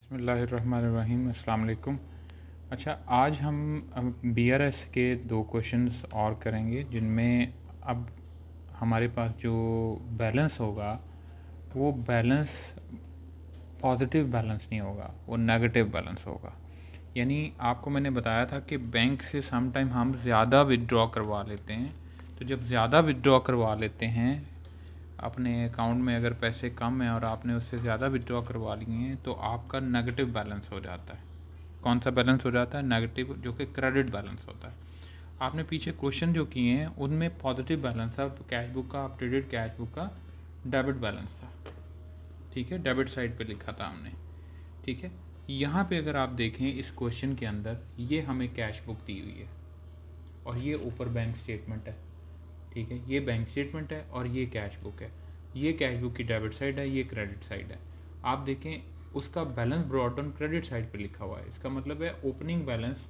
बिस्मिल्लाहिर्रहमानिर्रहीम, अस्सलाम वालेकुम। अच्छा, आज हम BRS के 2 क्वेश्चंस और करेंगे जिनमें अब हमारे पास जो बैलेंस होगा वो बैलेंस पॉजिटिव बैलेंस नहीं होगा, वो नेगेटिव बैलेंस होगा। यानी आपको मैंने बताया था कि बैंक से सम टाइम हम ज़्यादा विदड्रॉ करवा लेते हैं। तो जब ज़्यादा विदड्रॉ करवा लेते हैं अपने अकाउंट में, अगर पैसे कम हैं और आपने उससे ज़्यादा विदड्रॉ करवा लिए हैं, तो आपका नेगेटिव बैलेंस हो जाता है। कौन सा बैलेंस हो जाता है? नेगेटिव, जो कि क्रेडिट बैलेंस होता है। आपने पीछे क्वेश्चन जो किए हैं उनमें पॉजिटिव बैलेंस था, कैश बुक का, अपडेटेड कैश बुक का डेबिट बैलेंस था। ठीक है, डेबिट साइड पे लिखा था हमने। ठीक है, यहाँ पे अगर आप देखें इस क्वेश्चन के अंदर, ये हमें कैश बुक दी हुई है और ये ऊपर बैंक स्टेटमेंट है। ठीक है, ये बैंक स्टेटमेंट है और ये कैश बुक है। ये कैश बुक की डेबिट साइड है, ये क्रेडिट साइड है। आप देखें उसका balance brought on credit side पे लिखा हुआ है। इसका मतलब है ओपनिंग बैलेंस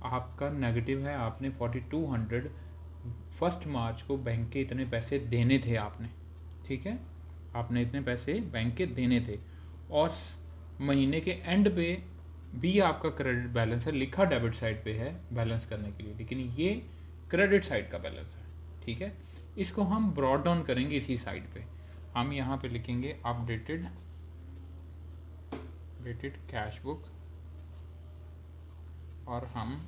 आपका नेगेटिव है। आपने 4200 फर्स्ट मार्च को बैंक के इतने पैसे देने थे आपने। ठीक है, आपने इतने पैसे बैंक के देने थे और महीने के एंड पे भी आपका क्रेडिट बैलेंस है, लिखा डेबिट साइड पे है बैलेंस करने के लिए, लेकिन ये क्रेडिट साइड का बैलेंस है। ठीक है, इसको हम ब्रॉड डाउन करेंगे इसी साइड पे। हम यहाँ पे लिखेंगे अपडेटेड कैश बुक और हम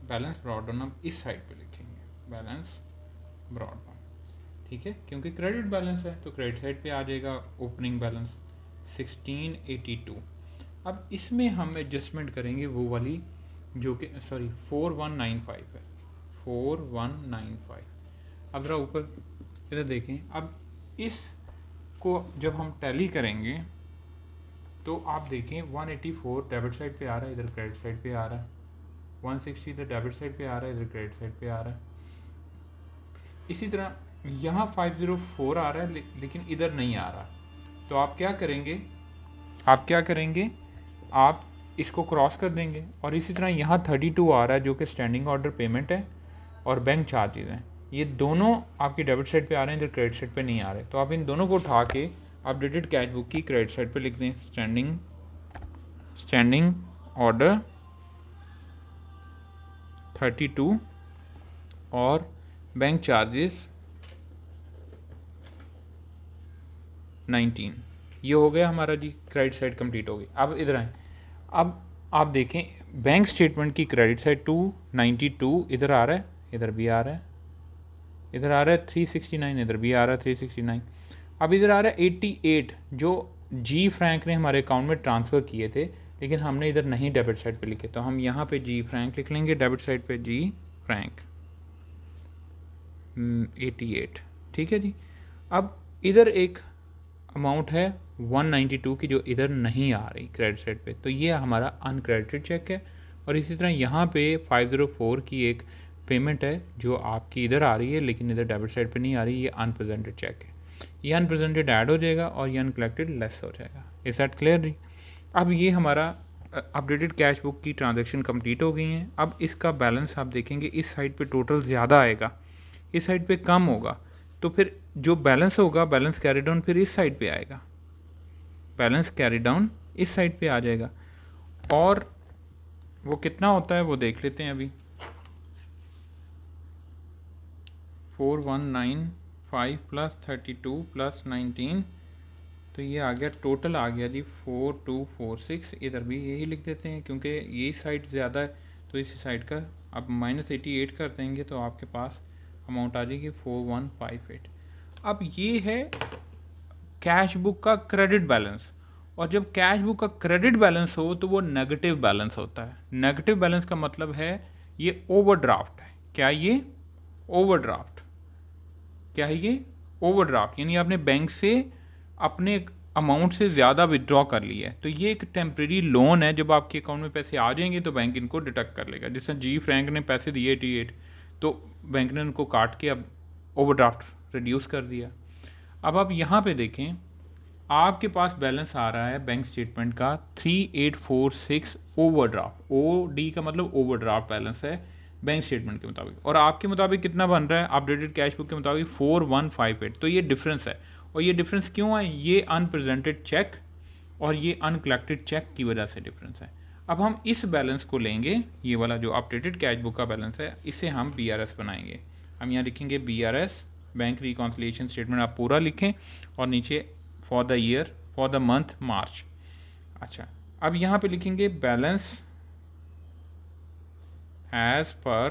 बैलेंस ब्रॉड डाउन अब इस साइड पे लिखेंगे, बैलेंस ब्रॉड डाउन। ठीक है, क्योंकि क्रेडिट बैलेंस है तो क्रेडिट साइड पे आ जाएगा ओपनिंग बैलेंस 1682। अब इसमें हम एडजस्टमेंट करेंगे वो वाली जो कि 4195 है, 4195। अब ज़रा ऊपर इधर देखें। अब इसको जब हम टैली करेंगे तो आप देखें 184 डेबिट साइड पे आ रहा है, इधर क्रेडिट साइड पे आ रहा है। 160 इधर डेबिट साइड पे आ रहा है, इधर क्रेडिट साइड पे आ रहा है। इसी तरह यहाँ 504 आ रहा है लेकिन इधर नहीं आ रहा। तो आप क्या करेंगे, आप इसको क्रॉस कर देंगे। और इसी तरह यहाँ 32 आ रहा है जो कि स्टैंडिंग ऑर्डर पेमेंट है और बैंक चार्जेज हैं। ये दोनों आपकी डेबिट साइड पे आ रहे हैं, इधर क्रेडिट साइड पे नहीं आ रहे। तो आप इन दोनों को उठा के अपडेटेड कैश बुक की क्रेडिट साइड पे लिख दें, स्टैंडिंग ऑर्डर 32 और बैंक चार्जेस 19। ये हो गया हमारा जी, क्रेडिट साइड कंप्लीट हो गई। अब इधर आए, अब आप देखें बैंक स्टेटमेंट की क्रेडिट साइड 292 इधर आ रहा है, इधर भी आ रहा है, इधर आ रहा है 369, इधर भी आ रहा है 369। अब इधर आ रहा है 88 जो जी फ्रैंक ने हमारे अकाउंट में ट्रांसफ़र किए थे, लेकिन हमने इधर नहीं डेबिट साइड पे लिखे। तो हम यहाँ पे जी फ्रैंक लिख लेंगे, डेबिट साइड पे जी फ्रैंक 88। ठीक है जी। अब इधर एक अमाउंट है 192 की जो इधर नहीं आ रही क्रेडिट साइड पे, तो ये हमारा अनक्रेडिटेड चेक है। और इसी तरह यहाँ पे 504 की एक पेमेंट है जो आपकी इधर आ रही है लेकिन इधर डेबिट साइड पे नहीं आ रही, ये अनप्रेजेंटेड चेक है। ये अनप्रेजेंटेड ऐड हो जाएगा और ये अनकलेक्टेड लेस हो जाएगा। इज दैट क्लियर जी? अब ये हमारा अपडेटेड कैश बुक की ट्रांजैक्शन कंप्लीट हो गई हैं। अब इसका बैलेंस आप देखेंगे इस साइड पे टोटल ज़्यादा आएगा, इस साइड पे कम होगा। तो फिर जो बैलेंस होगा, बैलेंस कैरी डाउन फिर इस साइड पे आएगा, बैलेंस कैरी डाउन इस साइड पे आ जाएगा। और वो कितना होता है वो देख लेते हैं अभी। 4195 प्लस 32 प्लस 19, तो ये आ गया, टोटल आ गया जी 4246। इधर भी यही लिख देते हैं क्योंकि ये साइड ज़्यादा है तो इसी साइड का आप -88 कर देंगे तो आपके पास अमाउंट आ जाएगी 4158। अब ये है कैश बुक का क्रेडिट बैलेंस। और जब कैश बुक का क्रेडिट बैलेंस हो तो वो नेगेटिव बैलेंस होता है। नेगेटिव बैलेंस का मतलब है ये ओवरड्राफ्ट है। क्या ये ओवरड्राफ्ट? क्या है ये? ओवरड्राफ्ट। यानी आपने बैंक से अपने अमाउंट से ज़्यादा विड्रॉ कर लिया है, तो ये एक टेम्प्रेरी लोन है। जब आपके अकाउंट में पैसे आ जाएंगे तो बैंक इनको डिडक्ट कर लेगा। जैसे जी फ्रैंक ने पैसे दिए 88, तो बैंक ने उनको काट के अब ओवरड्राफ्ट रिड्यूस कर दिया। अब आप यहाँ पे देखें, आपके पास बैलेंस आ रहा है बैंक स्टेटमेंट का 3846 ओवरड्राफ्ट। ओ डी का मतलब ओवरड्राफ्ट बैलेंस है बैंक स्टेटमेंट के मुताबिक, और आपके मुताबिक कितना बन रहा है अपडेटेड कैश बुक के मुताबिक 4158। तो ये डिफरेंस है। और ये डिफरेंस क्यों है? ये अनप्रेजेंटेड चेक और ये अनकलेक्टेड चेक की वजह से डिफरेंस है। अब हम इस बैलेंस को लेंगे, ये वाला जो अपडेटेड कैश बुक का बैलेंस है, इसे हम BRS बनाएंगे। हम यहाँ लिखेंगे BRS, बैंक रिकॉन्सिलिएशन स्टेटमेंट आप पूरा लिखें, और नीचे for the year, for the month March. अच्छा, अब यहाँ पे लिखेंगे balance as per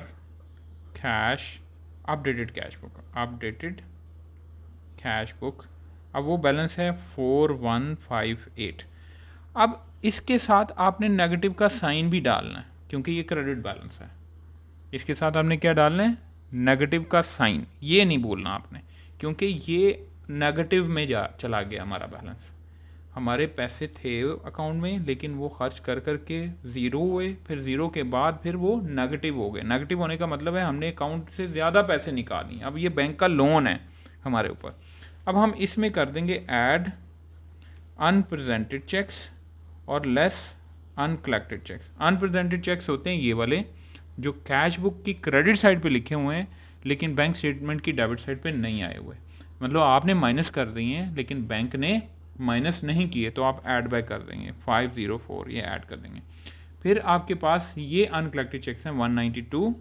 cash, updated cash book, updated cash book. अब वो बैलेंस है 4158। अब इसके साथ आपने नेगेटिव का साइन भी डालना है, क्योंकि ये क्रेडिट बैलेंस है। इसके साथ आपने क्या डालना है? नेगेटिव का साइन। ये नहीं बोलना आपने, क्योंकि ये नेगेटिव में चला गया हमारा बैलेंस। हमारे पैसे थे अकाउंट में, लेकिन वो खर्च कर करके ज़ीरो हुए, फिर ज़ीरो के बाद फिर वो नेगेटिव हो गए। नेगेटिव होने का मतलब है हमने अकाउंट से ज़्यादा पैसे निकाल। अब ये बैंक का लोन है हमारे ऊपर। अब हम इसमें कर देंगे ऐड अनप्रेजेंटेड चेक्स और less uncollected cheques. Unpresented cheques होते हैं ये वाले जो कैश बुक की क्रेडिट साइड पे लिखे हुए हैं, लेकिन बैंक स्टेटमेंट की डेबिट साइड पे नहीं आए हुए। मतलब आपने माइनस कर दिए हैं, लेकिन बैंक ने माइनस नहीं किए, तो आप ऐड बैक कर देंगे 504, ये ऐड कर देंगे। फिर आपके पास ये अनकलेक्टेड चेक्स हैं 192,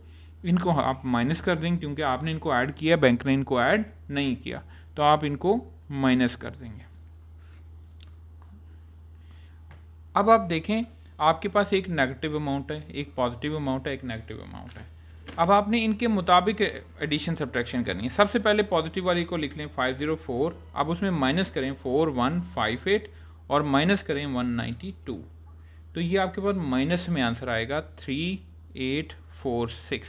इनको आप माइनस कर देंगे, क्योंकि आपने इनको ऐड किया, बैंक ने इनको ऐड नहीं किया, तो आप इनको माइनस कर देंगे। अब आप देखें, आपके पास एक नेगेटिव अमाउंट है, एक पॉजिटिव अमाउंट है, एक नेगेटिव अमाउंट है। अब आपने इनके मुताबिक एडिशन सब्ट्रैक्शन करनी है। सबसे पहले पॉजिटिव वाली को लिख लें 504, अब उसमें माइनस करें 4158 और माइनस करें 192, तो ये आपके पास माइनस में आंसर आएगा 3846।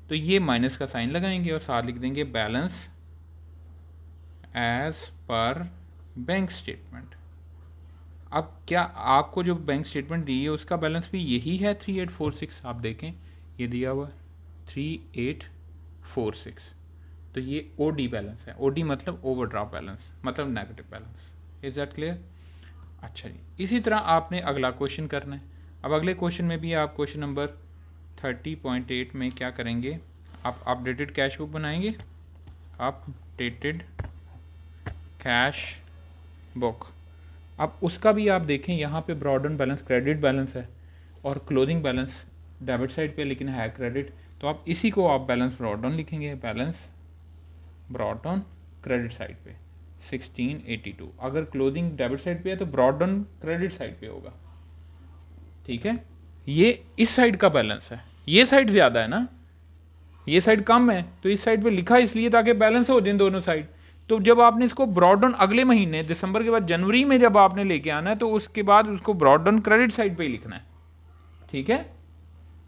तो ये माइनस का साइन लगाएंगे और साथ लिख देंगे balance as per bank statement. अब क्या आपको जो बैंक स्टेटमेंट दी है उसका बैलेंस भी यही है 3846? आप देखें, ये दिया हुआ 3846, तो ये OD बैलेंस है। OD मतलब ओवरड्राफ्ट बैलेंस, मतलब negative balance. Is that clear? अच्छा जी, इसी तरह आपने अगला क्वेश्चन करना है। अब अगले क्वेश्चन में भी आप क्वेश्चन नंबर 30.8 में क्या करेंगे, आप अपडेटेड कैश बुक बनाएंगे, अपडेटेड कैश बुक। अब उसका भी आप देखें, यहाँ पे broad on balance credit balance है और क्लोजिंग बैलेंस डेबिट साइड पे लेकिन है क्रेडिट, तो आप इसी को आप बैलेंस ब्रॉड ऑन लिखेंगे, balance brought on credit side पे 1682। अगर क्लोजिंग डेबिट साइड पे है तो ब्रॉड ऑन क्रेडिट साइड पे होगा। ठीक है, ये इस साइड का बैलेंस है, ये साइड ज़्यादा है ना, ये साइड कम है, तो इस साइड पे लिखा इसलिए ताकि बैलेंस हो जाए दोनों साइड। तो जब आपने इसको ब्रॉड ऑन अगले महीने दिसंबर के बाद जनवरी में जब आपने लेके आना है, तो उसके बाद उसको ब्रॉड ऑन क्रेडिट साइड पे ही लिखना है। ठीक है,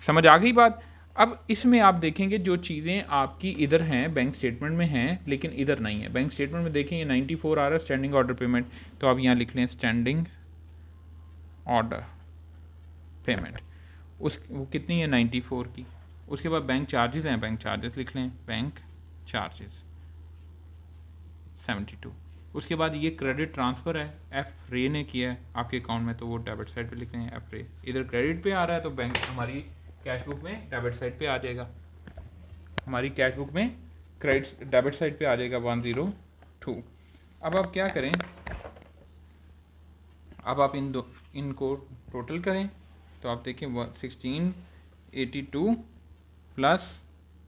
समझ आ गई बात? अब इसमें आप देखेंगे जो चीज़ें आपकी इधर हैं बैंक स्टेटमेंट में हैं लेकिन इधर नहीं है। बैंक स्टेटमेंट में देखें ये 94 आ रहा है स्टैंडिंग ऑर्डर पेमेंट, तो आप यहाँ लिख लें स्टैंडिंग ऑर्डर पेमेंट। वो कितनी है 94 की। उसके बाद बैंक चार्जेस हैं, बैंक चार्जेस लिख लें, बैंक चार्जेस 72। उसके बाद ये क्रेडिट ट्रांसफ़र है, एफ रे ने किया है आपके अकाउंट में, तो वो डेबिट साइड पे लिख लें एफ रे। इधर क्रेडिट पे आ रहा है तो बैंक हमारी कैश बुक में डेबिट साइड पे आ जाएगा, हमारी कैश बुक में क्रेडिट डेबिट साइड पे आ जाएगा 102। अब आप क्या करें, अब आप इनको टोटल करें, तो आप देखें 1682 प्लस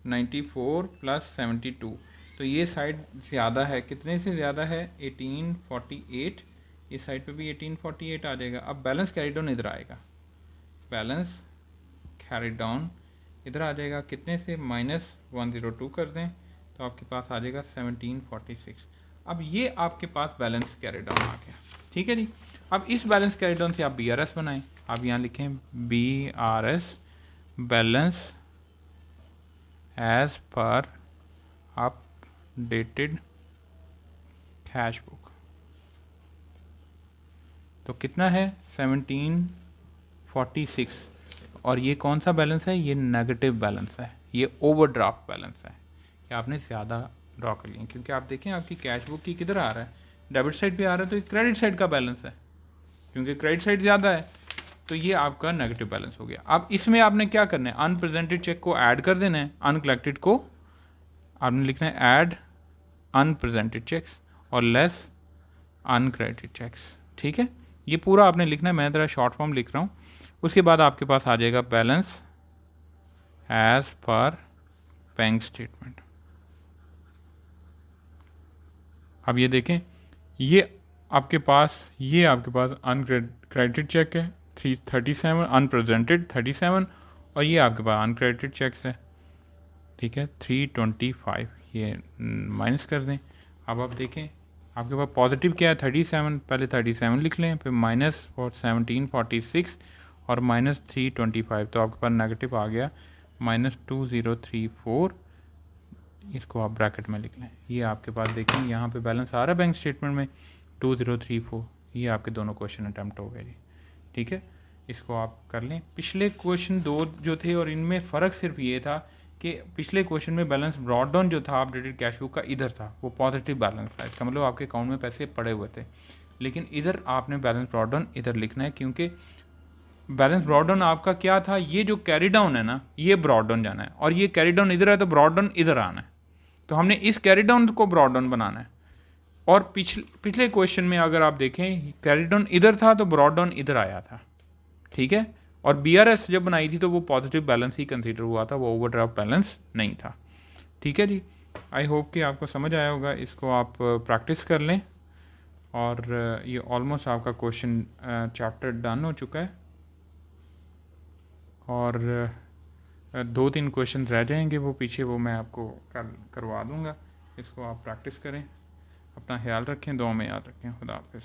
94 प्लस 72, तो ये साइड ज़्यादा है। कितने से ज़्यादा है? 1848। इस साइड पे भी 1848 आ जाएगा। अब बैलेंस कैरी डाउन इधर आएगा, बैलेंस कैरी डाउन इधर आ जाएगा, कितने से? -102 कर दें तो आपके पास आ जाएगा 1746। अब ये आपके पास बैलेंस कैरी डाउन आ गया। ठीक है जी, अब इस बैलेंस कैरी डाउन से आप BRS बनाएं। आप यहाँ लिखें BRS, balance as per updated cash book. तो कितना है? 1746। और ये कौन सा बैलेंस है? ये नेगेटिव बैलेंस है, ये ओवरड्राफ्ट बैलेंस है कि आपने ज़्यादा ड्रॉ कर लिया। क्योंकि आप देखें आपकी कैश बुक की किधर आ रहा है, डेबिट साइड पे आ रहा है, तो ये क्रेडिट साइड का बैलेंस है, क्योंकि क्रेडिट साइड ज़्यादा है, तो ये आपका नेगेटिव बैलेंस हो गया। अब इसमें आपने क्या करना है, अनप्रेजेंटेड चेक को ऐड कर देना है, अनकलेक्टेड को आपने लिखना है ऐड अनप्रेजेंटेड चेक्स और लेस अनक्रेडिटेड चेक्स। ठीक है, ये पूरा आपने लिखना है, मैं ज़रा शॉर्ट फॉर्म लिख रहा हूँ। उसके बाद आपके पास आ जाएगा balance as per bank statement. अब ये देखें, ये आपके पास अनक्रेडिटेड चेक है 337, अनप्रेजेंटेड 37, और ये आपके पास अनक्रेडिटेड चेक्स है, ठीक है 325, ये माइनस कर दें। अब आप देखें आपके पास पॉजिटिव क्या है 37, पहले 37 लिख लें, फिर माइनस 1746 और माइनस 325, तो आपके पास नेगेटिव आ गया -2034, इसको आप ब्रैकेट में लिख लें। ये आपके पास देखें यहाँ पे बैलेंस आ रहा है बैंक स्टेटमेंट में 2034। ये आपके दोनों क्वेश्चन अटैम्प्ट हो गए जी, ठीक है। इसको आप कर लें। पिछले क्वेश्चन दो जो थे और इनमें फ़र्क सिर्फ ये था कि पिछले क्वेश्चन में बैलेंस ब्रॉड डाउन जो था अपडेटेड कैश बुक का इधर था, वो पॉजिटिव बैलेंस था, इसका मतलब आपके अकाउंट में पैसे पड़े हुए थे। लेकिन इधर आपने बैलेंस ब्रॉड डाउन इधर लिखना है, क्योंकि बैलेंस ब्रॉड डाउन आपका क्या था, ये जो कैरी डाउन है ना, ये ब्रॉड डाउन जाना है, और ये कैरी डाउन इधर है तो ब्रॉड डाउन इधर आना है। तो हमने इस कैरी डाउन को ब्रॉड डाउन बनाना है। और पिछले क्वेश्चन में अगर आप देखें कैरी डाउन इधर था तो ब्रॉड डाउन इधर आया था, ठीक है। और बीआरएस जब बनाई थी तो वो पॉजिटिव बैलेंस ही कंसीडर हुआ था, वो ओवरड्राफ्ट बैलेंस नहीं था, ठीक है जी। आई होप कि आपको समझ आया होगा। इसको आप प्रैक्टिस कर लें, और ये ऑलमोस्ट आपका क्वेश्चन चैप्टर डन हो चुका है, और 2-3 क्वेश्चन रह जाएंगे, वो पीछे वो मैं आपको करवा दूँगा। इसको आप प्रैक्टिस करें। अपना ख्याल रखें, दुआ में याद रखें। खुदा हाफिज़।